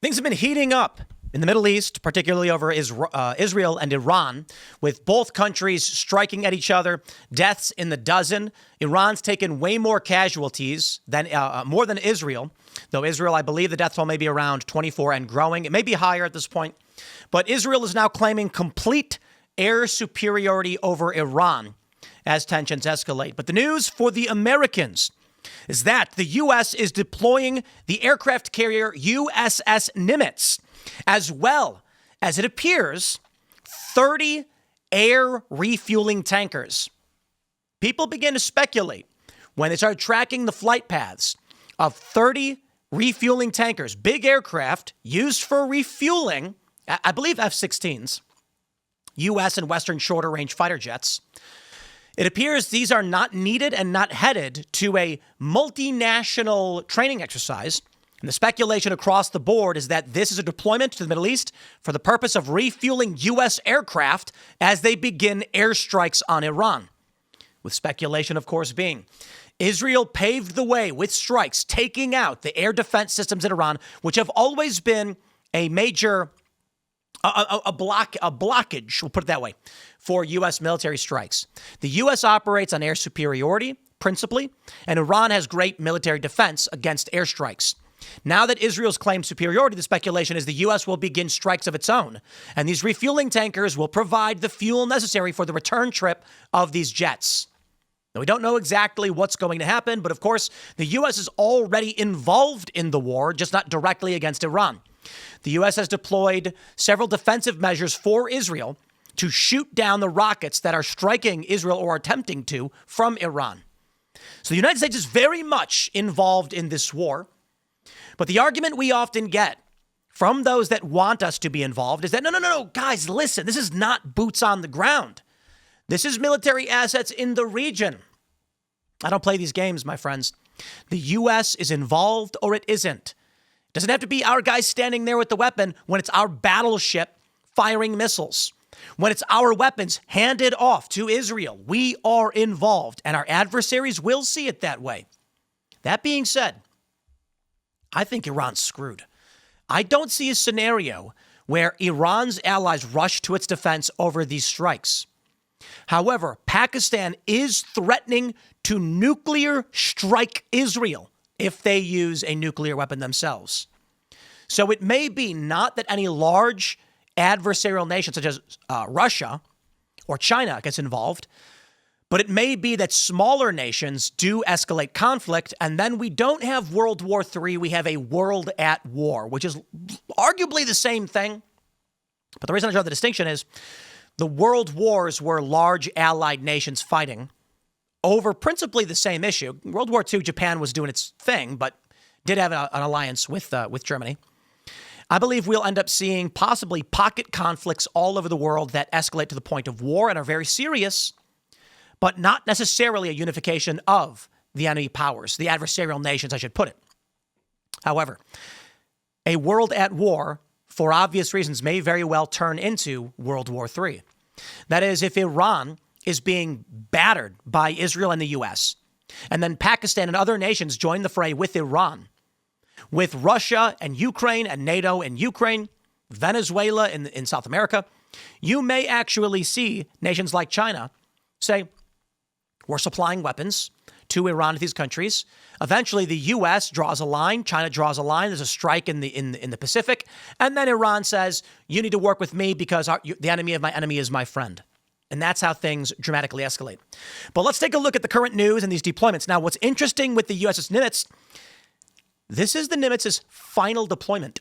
Things have been heating up in the Middle East, particularly over Israel and Iran, with both countries striking at each other, deaths in the dozen. Iran's taken way more casualties than more than Israel, though Israel, I believe the death toll may be around 24 and growing. It may be higher at this point, but Israel is now claiming complete air superiority over Iran as tensions escalate. But the news for the Americans is that the U.S. is deploying the aircraft carrier USS Nimitz, as well as, it appears, 30 air refueling tankers. People begin to speculate when they start tracking the flight paths of 30 refueling tankers, big aircraft used for refueling, I believe F-16s, U.S. and Western shorter range fighter jets. It appears these are not needed and not headed to a multinational training exercise. And the speculation across the board is that this is a deployment to the Middle East for the purpose of refueling U.S. aircraft as they begin airstrikes on Iran. With speculation, of course, being Israel paved the way with strikes, taking out the air defense systems in Iran, which have always been a major blockage, we'll put it that way, for U.S. military strikes. The U.S. operates on air superiority, principally, and Iran has great military defense against airstrikes. Now that Israel's claimed superiority, the speculation is the U.S. will begin strikes of its own, and these refueling tankers will provide the fuel necessary for the return trip of these jets. Now, we don't know exactly what's going to happen, but of course, the U.S. is already involved in the war, just not directly against Iran. The U.S. has deployed several defensive measures for Israel to shoot down the rockets that are striking Israel or attempting to from Iran. So the United States is very much involved in this war. But the argument we often get from those that want us to be involved is that, no, guys, listen, this is not boots on the ground. This is military assets in the region. I don't play these games, my friends. The U.S. is involved or it isn't. It doesn't have to be our guys standing there with the weapon when it's our battleship firing missiles. When it's our weapons handed off to Israel, we are involved, and our adversaries will see it that way. That being said, I think Iran's screwed. I don't see a scenario where Iran's allies rush to its defense over these strikes. However, Pakistan is threatening to nuclear strike Israel if they use a nuclear weapon themselves. So it may be not that any large adversarial nation such as Russia or China gets involved, but it may be that smaller nations do escalate conflict, and then we don't have World War III, we have a world at war, which is arguably the same thing. But the reason I draw the distinction is the world wars were large allied nations fighting over principally the same issue. World War II, Japan was doing its thing, but did have an alliance with Germany. I believe we'll end up seeing possibly pocket conflicts all over the world that escalate to the point of war and are very serious, but not necessarily a unification of the enemy powers, the adversarial nations, I should put it. However, a world at war, for obvious reasons, may very well turn into World War III. That is, if Iran is being battered by Israel and the U.S., and then Pakistan and other nations join the fray with Iran, with Russia and Ukraine and NATO and Ukraine, Venezuela in South America, you may actually see nations like China say, we're supplying weapons to Iran, to these countries. Eventually, the U.S. draws a line. China draws a line. There's a strike in the Pacific. And then Iran says, you need to work with me because the enemy of my enemy is my friend. And that's how things dramatically escalate. But let's take a look at the current news and these deployments. Now, what's interesting with the USS Nimitz, this is the Nimitz's final deployment.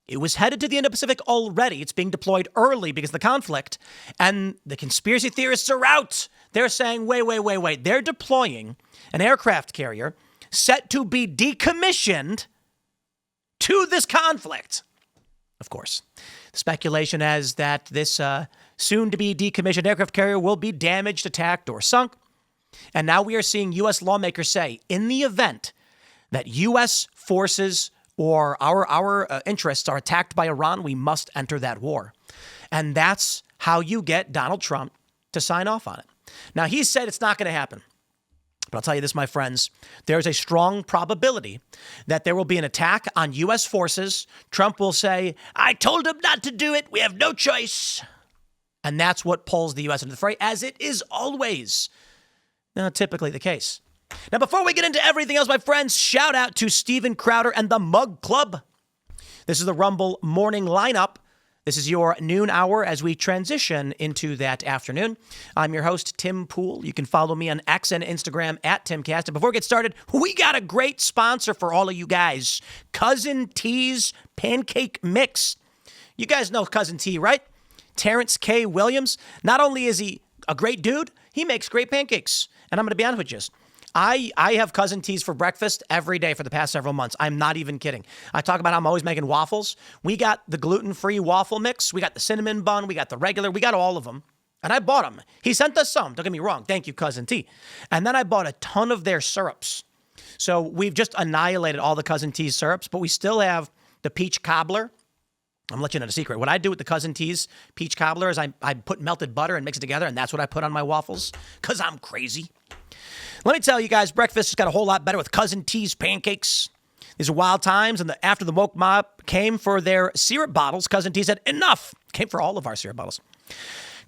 It was headed to the Indo-Pacific already. It's being deployed early because of the conflict. And the conspiracy theorists are out. They're saying, wait. They're deploying an aircraft carrier set to be decommissioned to this conflict. Of course, the speculation is that this soon-to-be decommissioned aircraft carrier will be damaged, attacked, or sunk. And now we are seeing U.S. lawmakers say, in the event that U.S. forces or our interests are attacked by Iran, we must enter that war. And that's how you get Donald Trump to sign off on it. Now, he said it's not going to happen. But I'll tell you this, my friends, there's a strong probability that there will be an attack on U.S. forces. Trump will say, I told him not to do it. We have no choice. And that's what pulls the U.S. into the fray, as it is always typically the case. Now, before we get into everything else, my friends, shout out to Steven Crowder and the Mug Club. This is the Rumble morning lineup. This is your noon hour as we transition into that afternoon. I'm your host, Tim Pool. You can follow me on X and Instagram at Timcast. And before we get started, we got a great sponsor for all of you guys. Cousin T's Pancake Mix. You guys know Cousin T, right? Terrence K. Williams. Not only is he a great dude, he makes great pancakes. And I'm going to be honest with you. I have Cousin T's for breakfast every day for the past several months. I'm not even kidding. I talk about how I'm always making waffles. We got the gluten-free waffle mix. We got the cinnamon bun. We got the regular. We got all of them. And I bought them. He sent us some. Don't get me wrong. Thank you, Cousin T. And then I bought a ton of their syrups. So we've just annihilated all the Cousin T's syrups, but we still have the peach cobbler. I'm going to let you know the secret. What I do with the Cousin T's peach cobbler is I put melted butter and mix it together, and that's what I put on my waffles because I'm crazy. Let me tell you guys, breakfast has got a whole lot better with Cousin T's pancakes. These are wild times, and after the woke mob came for their syrup bottles, Cousin T said, enough. Came for all of our syrup bottles.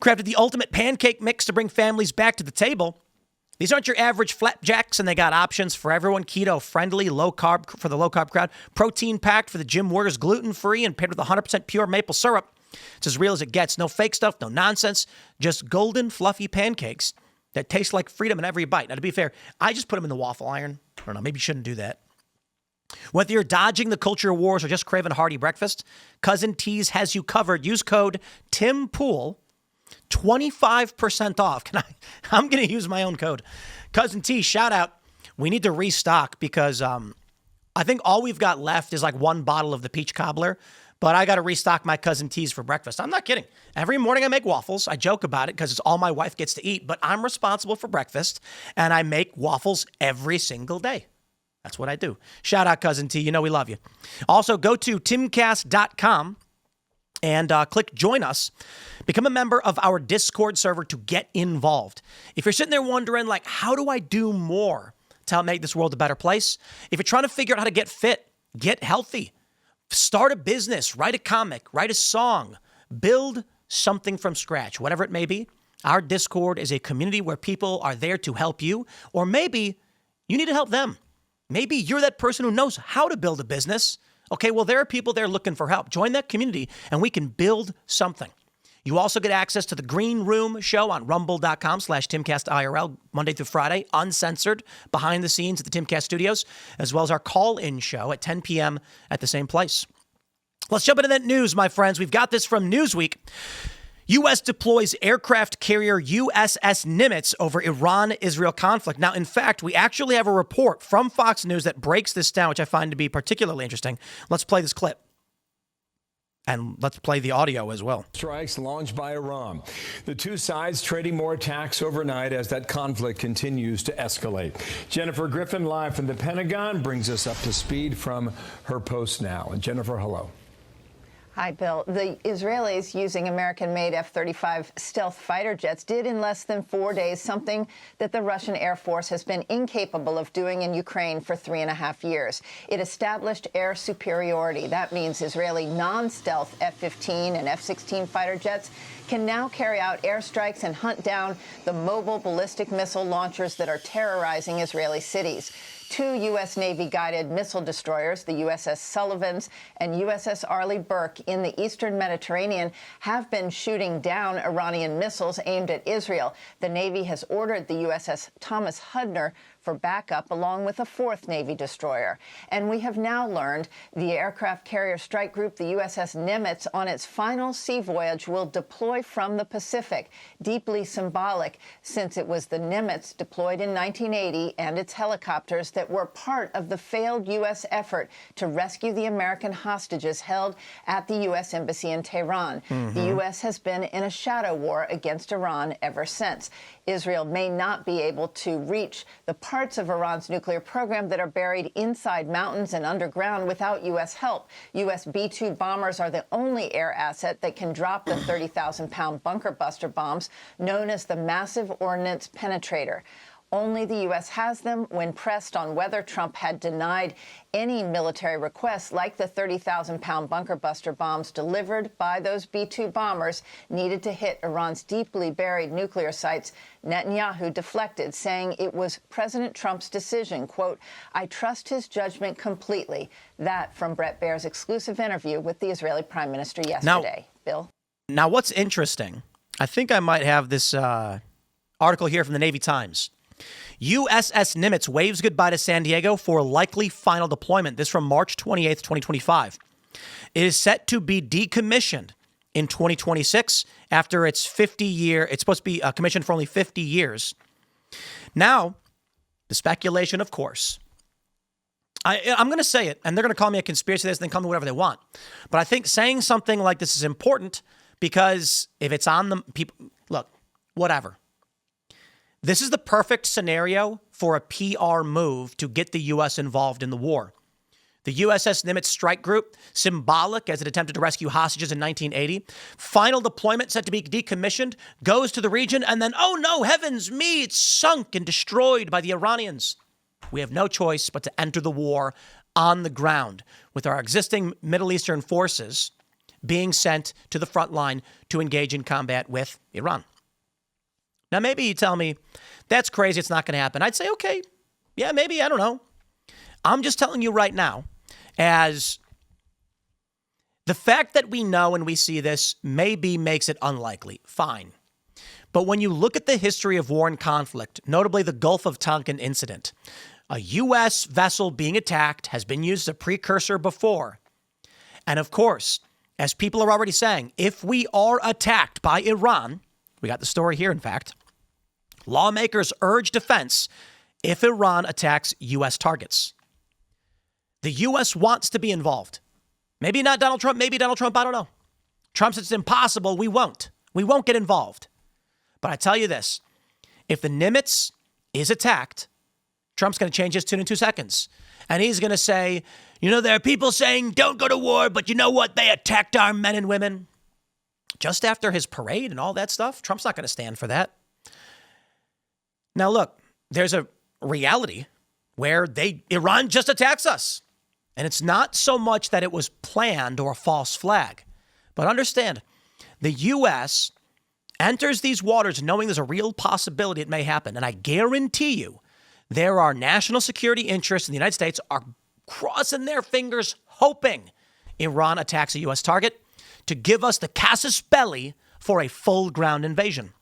Crafted the ultimate pancake mix to bring families back to the table. These aren't your average flapjacks, and they got options for everyone. Keto-friendly, low-carb for the low-carb crowd. Protein-packed for the gym warriors, gluten-free, and paired with 100% pure maple syrup. It's as real as it gets. No fake stuff, no nonsense. Just golden, fluffy pancakes that taste like freedom in every bite. Now, to be fair, I just put them in the waffle iron. I don't know, maybe you shouldn't do that. Whether you're dodging the culture wars or just craving a hearty breakfast, Cousin T's has you covered. Use code TIMPOOL, 25% off. I'm going to use my own code. Cousin T, shout out. We need to restock because I think all we've got left is like one bottle of the peach cobbler. But I got to restock my Cousin T's for breakfast. I'm not kidding. Every morning I make waffles. I joke about it because it's all my wife gets to eat. But I'm responsible for breakfast, and I make waffles every single day. That's what I do. Shout out, Cousin T. You know we love you. Also, go to timcast.com and click Join Us. Become a member of our Discord server to get involved. If you're sitting there wondering, like, how do I do more to help make this world a better place? If you're trying to figure out how to get fit, get healthy, start a business, write a comic, write a song, build something from scratch, whatever it may be. Our Discord is a community where people are there to help you, or maybe you need to help them. Maybe you're that person who knows how to build a business. Okay, well, there are people there looking for help. Join that community and we can build something. You also get access to the Green Room show on rumble.com/TimcastIRL, Monday through Friday, uncensored, behind the scenes at the Timcast studios, as well as our call-in show at 10 p.m. at the same place. Let's jump into that news, my friends. We've got this from Newsweek. U.S. deploys aircraft carrier USS Nimitz over Iran-Israel conflict. Now, in fact, we actually have a report from Fox News that breaks this down, which I find to be particularly interesting. Let's play this clip. And let's play the audio as well. Strikes launched by Iran. The two sides trading more attacks overnight as that conflict continues to escalate. Jennifer Griffin, live from the Pentagon, brings us up to speed from her post now. And Jennifer, hello. Hi, Bill. The Israelis, using American-made F-35 stealth fighter jets, did in less than 4 days something that the Russian Air Force has been incapable of doing in Ukraine for 3.5 years. It established air superiority. That means Israeli non-stealth F-15 and F-16 fighter jets can now carry out airstrikes and hunt down the mobile ballistic missile launchers that are terrorizing Israeli cities. 2 U.S. Navy-guided missile destroyers, the USS Sullivans and USS Arleigh Burke, in the eastern Mediterranean have been shooting down Iranian missiles aimed at Israel. The Navy has ordered the USS Thomas Hudner for backup, along with a 4th Navy destroyer. And we have now learned the aircraft carrier strike group, the USS Nimitz, on its final sea voyage will deploy from the Pacific. Deeply symbolic, since it was the Nimitz deployed in 1980 and its helicopters that were part of the failed U.S. effort to rescue the American hostages held at the U.S. Embassy in Tehran. The U.S. has been in a shadow war against Iran ever since. Israel may not be able to reach the parts of Iran's nuclear program that are buried inside mountains and underground without U.S. help. U.S. B-2 bombers are the only air asset that can drop the 30,000-pound bunker buster bombs known as the Massive Ordnance Penetrator. Only the U.S. has them. When pressed on whether Trump had denied any military requests like the 30,000-pound bunker buster bombs delivered by those B-2 bombers needed to hit Iran's deeply buried nuclear sites, Netanyahu deflected, saying it was President Trump's decision. Quote, "I trust his judgment completely." That from Bret Baier's exclusive interview with the Israeli Prime Minister yesterday. Bill? Now, what's interesting, I think I might have this article here from the Navy Times. USS Nimitz waves goodbye to San Diego for likely final deployment. This from March 28th, 2025. It is set to be decommissioned in 2026 after its 50-year, it's supposed to be commissioned for only 50 years. Now, the speculation, of course, I'm going to say it, and they're going to call me a conspiracy theorist and then call me whatever they want. But I think saying something like this is important because if it's on the people, look, whatever. This is the perfect scenario for a PR move to get the U.S. involved in the war. The USS Nimitz strike group, symbolic as it attempted to rescue hostages in 1980, final deployment set to be decommissioned, goes to the region, and then, oh no, heavens me, it's sunk and destroyed by the Iranians. We have no choice but to enter the war on the ground with our existing Middle Eastern forces being sent to the front line to engage in combat with Iran. Now, maybe you tell me, that's crazy, it's not going to happen. I'd say, okay, yeah, maybe, I don't know. I'm just telling you right now, as the fact that we know and we see this maybe makes it unlikely. Fine. But when you look at the history of war and conflict, notably the Gulf of Tonkin incident, a U.S. vessel being attacked has been used as a precursor before. And of course, as people are already saying, if we are attacked by Iran, we got the story here, in fact, lawmakers urge defense if Iran attacks U.S. targets. The U.S. wants to be involved. Maybe not Donald Trump, maybe Donald Trump, I don't know. Trump says it's impossible, we won't. We won't get involved. But I tell you this, if the Nimitz is attacked, Trump's going to change his tune in 2 seconds. And he's going to say, you know, there are people saying don't go to war, but you know what? They attacked our men and women. Just after his parade and all that stuff, Trump's not going to stand for that. Now, look, there's a reality where Iran just attacks us. And it's not so much that it was planned or a false flag. But understand, the U.S. enters these waters knowing there's a real possibility it may happen. And I guarantee you, there are national security interests in the United States are crossing their fingers hoping Iran attacks a U.S. target to give us the casus belli for a full ground invasion.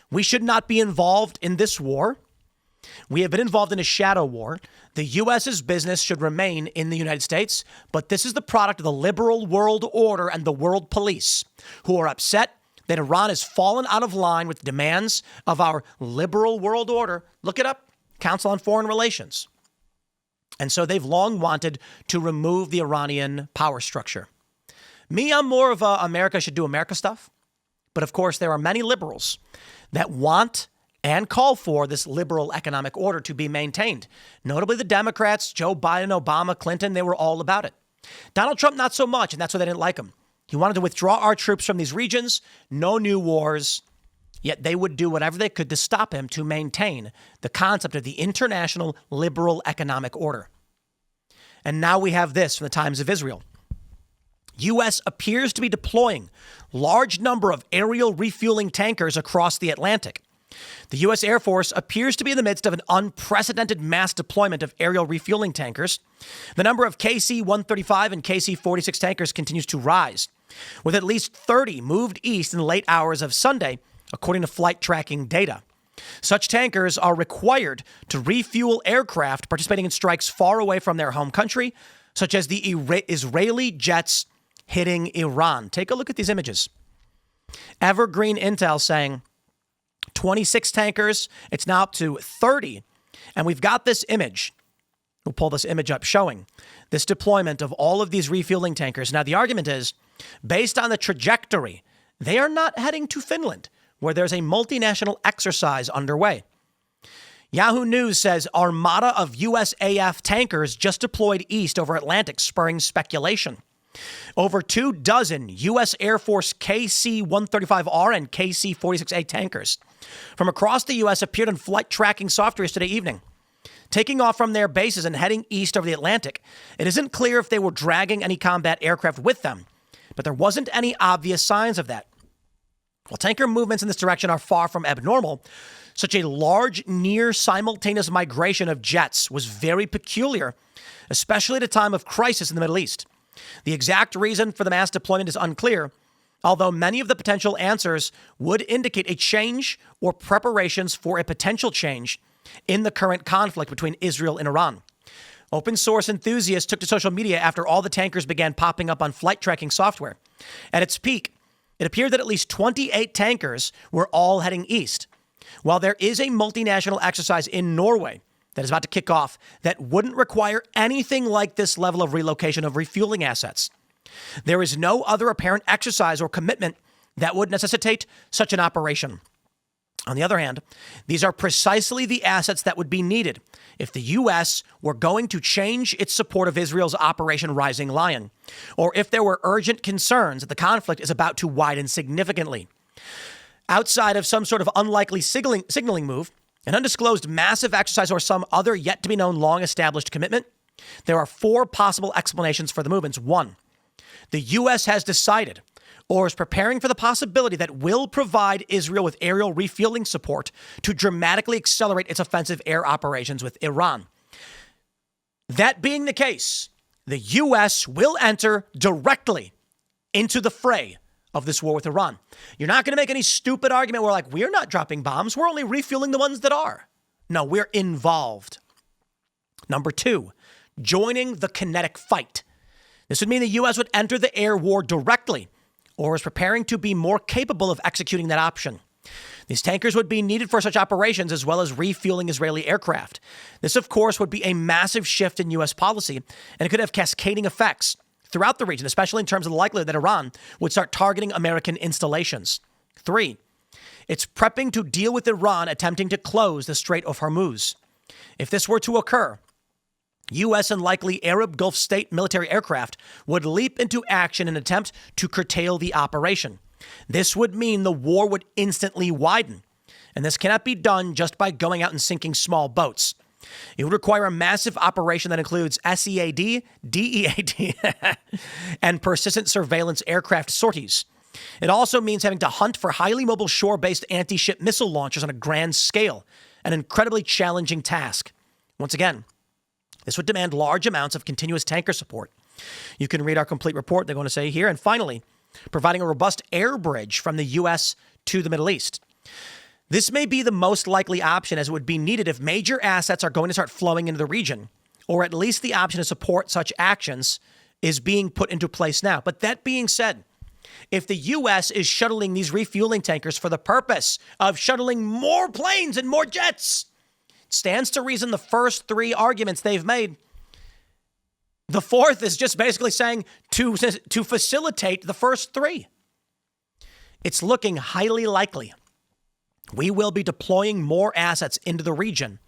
We should not be involved in this war. We have been involved in a shadow war. The U.S.'s business should remain in the United States, but this is the product of the liberal world order and the world police who are upset that Iran has fallen out of line with the demands of our liberal world order. Look it up, Council on Foreign Relations. And so they've long wanted to remove the Iranian power structure. Me, I'm more of a America should do America stuff. But of course, there are many liberals that want and call for this liberal economic order to be maintained. Notably the Democrats, Joe Biden, Obama, Clinton, they were all about it. Donald Trump, not so much, and that's why they didn't like him. He wanted to withdraw our troops from these regions, no new wars, yet they would do whatever they could to stop him to maintain the concept of the international liberal economic order. And now we have this from the Times of Israel. U.S. appears to be deploying large number of aerial refueling tankers across the Atlantic. The U.S. Air Force appears to be in the midst of an unprecedented mass deployment of aerial refueling tankers. The number of KC-135 and KC-46 tankers continues to rise, with at least 30 moved east in the late hours of Sunday, according to flight tracking data. Such tankers are required to refuel aircraft participating in strikes far away from their home country, such as the Israeli jets hitting Iran. Take a look at these images. Evergreen Intel saying 26 tankers. It's now up to 30. And we've got this image. We'll pull this image up showing this deployment of all of these refueling tankers. Now, the argument is, based on the trajectory, they are not heading to Finland, where there's a multinational exercise underway. Yahoo News says armada of USAF tankers just deployed east over Atlantic, spurring speculation. Over 24 U.S. Air Force KC-135R and KC-46A tankers from across the U.S. appeared on flight tracking software yesterday evening. Taking off from their bases and heading east over the Atlantic, it isn't clear if they were dragging any combat aircraft with them, but there wasn't any obvious signs of that. While tanker movements in this direction are far from abnormal, such a large, near-simultaneous migration of jets was very peculiar, especially at a time of crisis in the Middle East. The exact reason for the mass deployment is unclear, although many of the potential answers would indicate a change or preparations for a potential change in the current conflict between Israel and Iran. Open source enthusiasts took to social media after all the tankers began popping up on flight tracking software. At its peak, it appeared that at least 28 tankers were all heading east. While there is a multinational exercise in Norway that is about to kick off that wouldn't require anything like this level of relocation of refueling assets, there is no other apparent exercise or commitment that would necessitate such an operation. On the other hand, these are precisely the assets that would be needed if the U.S. were going to change its support of Israel's Operation Rising Lion, or if there were urgent concerns that the conflict is about to widen significantly. Outside of some sort of unlikely signaling move, an undisclosed massive exercise, or some other yet-to-be-known long-established commitment, there are four possible explanations for the movements. One, the U.S. has decided or is preparing for the possibility that will provide Israel with aerial refueling support to dramatically accelerate its offensive air operations with Iran. That being the case, the U.S. will enter directly into the fray of this war with Iran. You're not going to make any stupid argument where we're not dropping bombs. We're only refueling the ones that are. No, we're involved. Number two, joining the kinetic fight. This would mean the U.S. would enter the air war directly, or is preparing to be more capable of executing that option. These tankers would be needed for such operations, as well as refueling Israeli aircraft. This, of course, would be a massive shift in U.S. policy, and it could have cascading effects throughout the region, especially in terms of the likelihood that Iran would start targeting American installations. Three, it's prepping to deal with Iran attempting to close the Strait of Hormuz. If this were to occur, U.S. and likely Arab Gulf state military aircraft would leap into action in an attempt to curtail the operation. This would mean the war would instantly widen, and this cannot be done just by going out and sinking small boats. It would require a massive operation that includes SEAD, DEAD, and persistent surveillance aircraft sorties. It also means having to hunt for highly mobile shore-based anti-ship missile launchers on a grand scale, an incredibly challenging task. Once again, this would demand large amounts of continuous tanker support. You can read our complete report, they're going to say here. And finally, providing a robust air bridge from the U.S. to the Middle East. This may be the most likely option, as it would be needed if major assets are going to start flowing into the region, or at least the option to support such actions is being put into place now. But that being said, if the U.S. is shuttling these refueling tankers for the purpose of shuttling more planes and more jets, stands to reason the first three arguments they've made. The fourth is just basically saying to facilitate the first three. It's looking highly likely we will be deploying more assets into the region,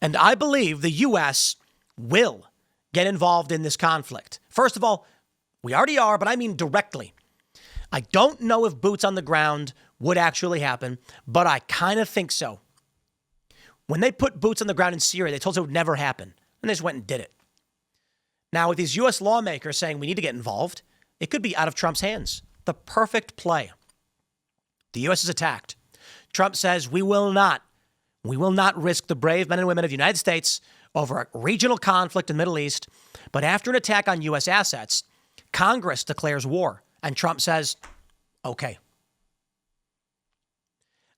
and I believe the U.S. will get involved in this conflict. First of all, we already are, but I mean directly. I don't know if boots on the ground would actually happen, but I kind of think so. When they put boots on the ground in Syria, they told us it would never happen, and they just went and did it. Now, with these U.S. lawmakers saying we need to get involved, it could be out of Trump's hands. The perfect play. The U.S. is attacked. Trump says we will not risk the brave men and women of the United States over a regional conflict in the Middle East. But after an attack on U.S. assets, Congress declares war, and Trump says, okay.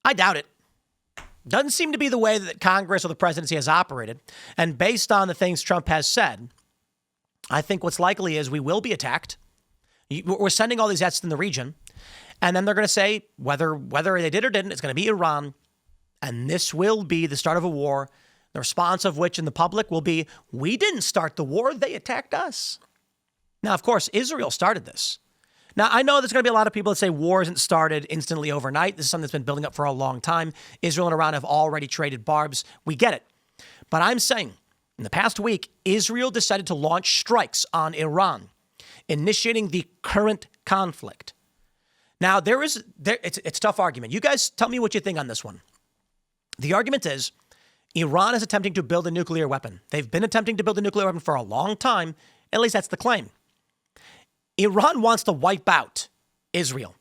I doubt it. Doesn't seem to be the way that Congress or the presidency has operated. And based on the things Trump has said, I think what's likely is we will be attacked. We're sending all these jets in the region. And then they're going to say whether they did or didn't, it's going to be Iran. And this will be the start of a war, the response of which in the public will be, we didn't start the war, they attacked us. Now, of course, Israel started this. Now, I know there's going to be a lot of people that say war isn't started instantly overnight. This is something that's been building up for a long time. Israel and Iran have already traded barbs. We get it. But I'm saying, in the past week, Israel decided to launch strikes on Iran, initiating the current conflict. Now, it's a tough argument. You guys tell me what you think on this one. The argument is Iran is attempting to build a nuclear weapon. They've been attempting to build a nuclear weapon for a long time. At least that's the claim. Iran wants to wipe out Israel.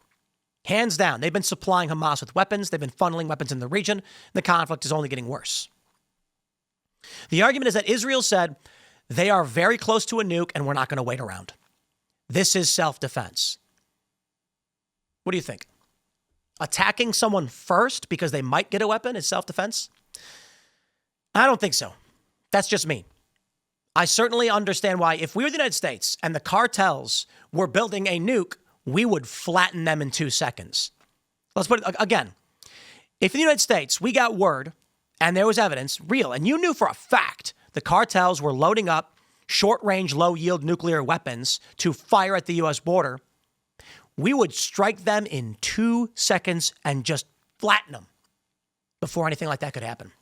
Hands down. They've been supplying Hamas with weapons. They've been funneling weapons in the region. The conflict is only getting worse. The argument is that Israel said they are very close to a nuke and we're not going to wait around. This is self-defense. What do you think? Attacking someone first because they might get a weapon is self-defense? I don't think so. That's just me. I certainly understand why if we were the United States and the cartels were building a nuke, we would flatten them in 2 seconds. Let's put it again. If in the United States we got word and there was evidence, real, and you knew for a fact the cartels were loading up short-range, low-yield nuclear weapons to fire at the U.S. border, we would strike them in 2 seconds and just flatten them before anything like that could happen.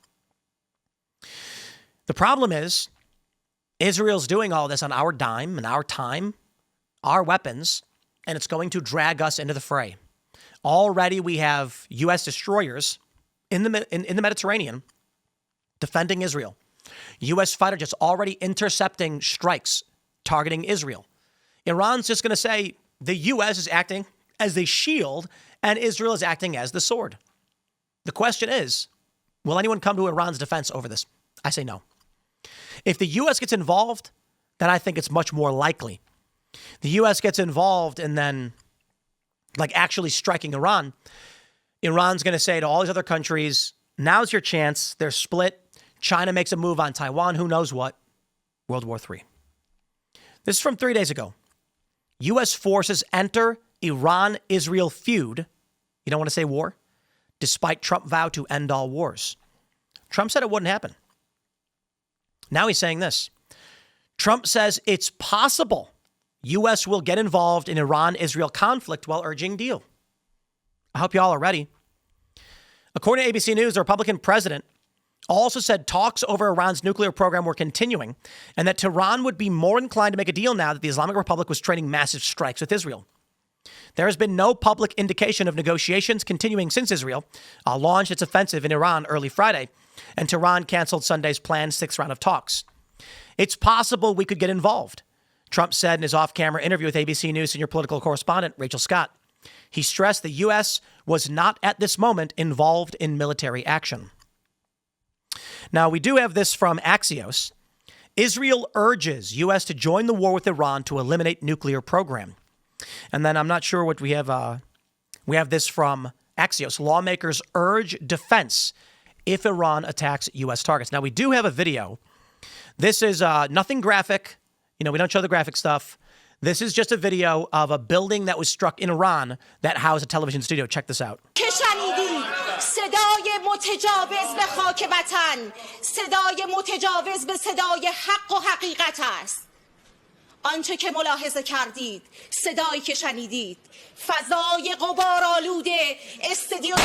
The problem is Israel's doing all this on our dime and our time, our weapons, and it's going to drag us into the fray. Already we have U.S. destroyers in the Mediterranean defending Israel. U.S. fighter jets already intercepting strikes targeting Israel. Iran's just going to say the U.S. is acting as the shield and Israel is acting as the sword. The question is, will anyone come to Iran's defense over this? I say no. If the U.S. gets involved, then I think it's much more likely. The U.S. gets involved and then, actually striking Iran, Iran's going to say to all these other countries, now's your chance. They're split. China makes a move on Taiwan. Who knows what? World War III. This is from 3 days ago. U.S. forces enter Iran-Israel feud. You don't want to say war? Despite Trump vow to end all wars. Trump said it wouldn't happen. Now he's saying this. Trump says it's possible U.S. will get involved in Iran-Israel conflict while urging deal. I hope y'all are ready. According to ABC News, the Republican president also said talks over Iran's nuclear program were continuing and that Tehran would be more inclined to make a deal now that the Islamic Republic was training massive strikes with Israel. There has been no public indication of negotiations continuing since Israel launched its offensive in Iran early Friday, and Tehran canceled Sunday's planned 6th round of talks. It's possible we could get involved, Trump said in his off-camera interview with ABC News senior political correspondent Rachel Scott. He stressed the U.S. was not at this moment involved in military action. Now, we do have this from Axios. Israel urges U.S. to join the war with Iran to eliminate nuclear program. And then I'm not sure what we have. We have this from Axios. Lawmakers urge defense if Iran attacks U.S. targets. Now, we do have a video. This is nothing graphic. We don't show the graphic stuff. This is just a video of a building that was struck in Iran that housed a television studio. Check this out. صدای متجاوز به خاک وطن، صدای متجاوز به صدای حق و حقیقت است. آنچه که ملاحظه کردید، صدایی که شنیدید، فضای غبارآلوده استودیو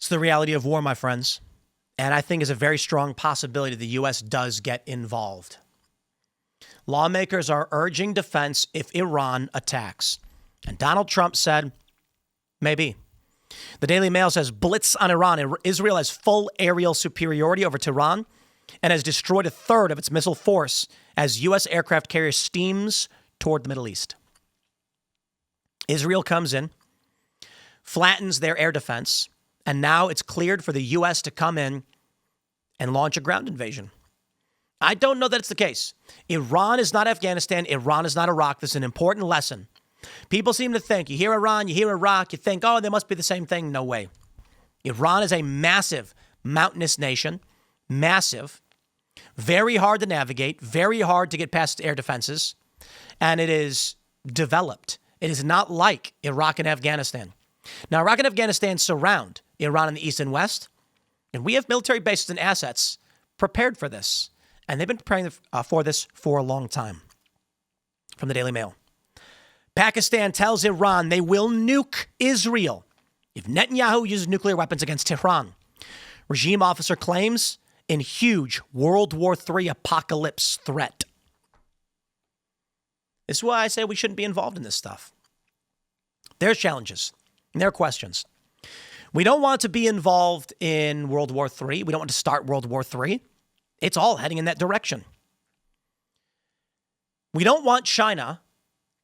The reality of war, my friends, and I think is a very strong possibility the U.S. does get involved. Lawmakers are urging defense if Iran attacks. And Donald Trump said, maybe. The Daily Mail says blitz on Iran. Israel has full aerial superiority over Tehran and has destroyed a third of its missile force as U.S. aircraft carrier steams toward the Middle East. Israel comes in, flattens their air defense, and now it's cleared for the U.S. to come in and launch a ground invasion. I don't know that it's the case. Iran is not Afghanistan. Iran is not Iraq. This is an important lesson. People seem to think, you hear Iran, you hear Iraq, you think, oh, they must be the same thing. No way. Iran is a massive, mountainous nation. Massive. Very hard to navigate. Very hard to get past air defenses. And it is developed. It is not like Iraq and Afghanistan. Now, Iraq and Afghanistan surround Iran in the east and west, and we have military bases and assets prepared for this, and they've been preparing for this for a long time. From the Daily Mail. Pakistan tells Iran they will nuke Israel if Netanyahu uses nuclear weapons against Tehran. Regime officer claims in huge World War III apocalypse threat. This is why I say we shouldn't be involved in this stuff. There's challenges and there are questions. We don't want to be involved in World War III. We don't want to start World War III. It's all heading in that direction. We don't want China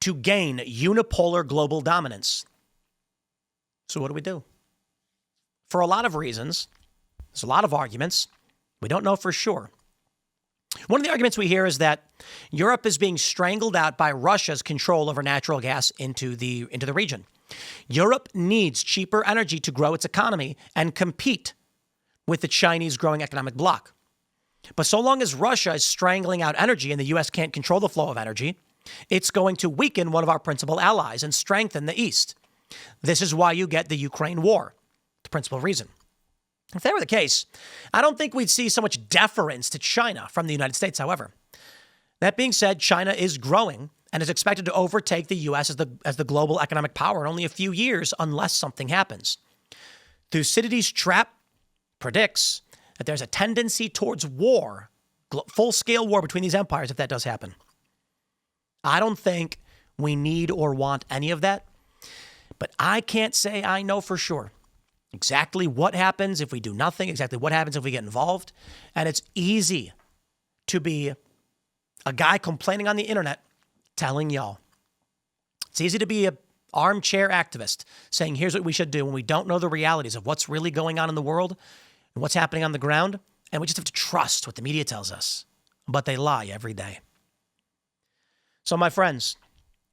to gain unipolar global dominance. So what do? For a lot of reasons, there's a lot of arguments. We don't know for sure. One of the arguments we hear is that Europe is being strangled out by Russia's control over natural gas into the region. Europe needs cheaper energy to grow its economy and compete with the Chinese growing economic bloc. But so long as Russia is strangling out energy and the U.S. can't control the flow of energy, it's going to weaken one of our principal allies and strengthen the East. This is why you get the Ukraine war, the principal reason. If that were the case, I don't think we'd see so much deference to China from the United States, however. That being said, China is growing and is expected to overtake the U.S. as the global economic power in only a few years unless something happens. Thucydides' trap predicts that there's a tendency towards war, full-scale war between these empires if that does happen. I don't think we need or want any of that, but I can't say I know for sure exactly what happens if we do nothing, exactly what happens if we get involved. And it's easy to be a guy complaining on the internet telling y'all. It's easy to be an armchair activist saying, here's what we should do when we don't know the realities of what's really going on in the world and what's happening on the ground. And we just have to trust what the media tells us. But they lie every day. So, my friends,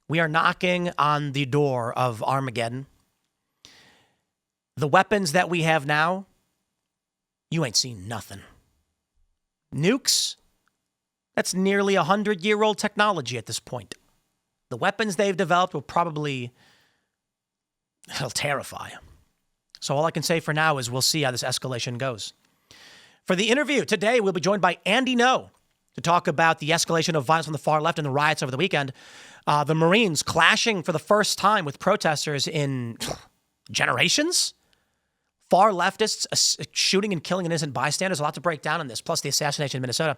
we are knocking on the door of Armageddon. The weapons that we have now, you ain't seen nothing. Nukes, that's nearly 100-year-old technology at this point. The weapons they've developed will it'll terrify. So all I can say for now is we'll see how this escalation goes. For the interview today, we'll be joined by Andy Ngo to talk about the escalation of violence on the far left and the riots over the weekend. The Marines clashing for the first time with protesters in generations. Far leftists shooting and killing innocent bystanders. A lot to break down on this, plus the assassination in Minnesota.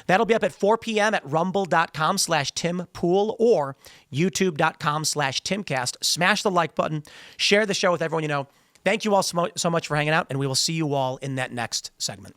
That'll be up at 4 p.m. at rumble.com/TimPool or youtube.com/Timcast. Smash the like button. Share the show with everyone you know. Thank you all so much for hanging out, and we will see you all in that next segment.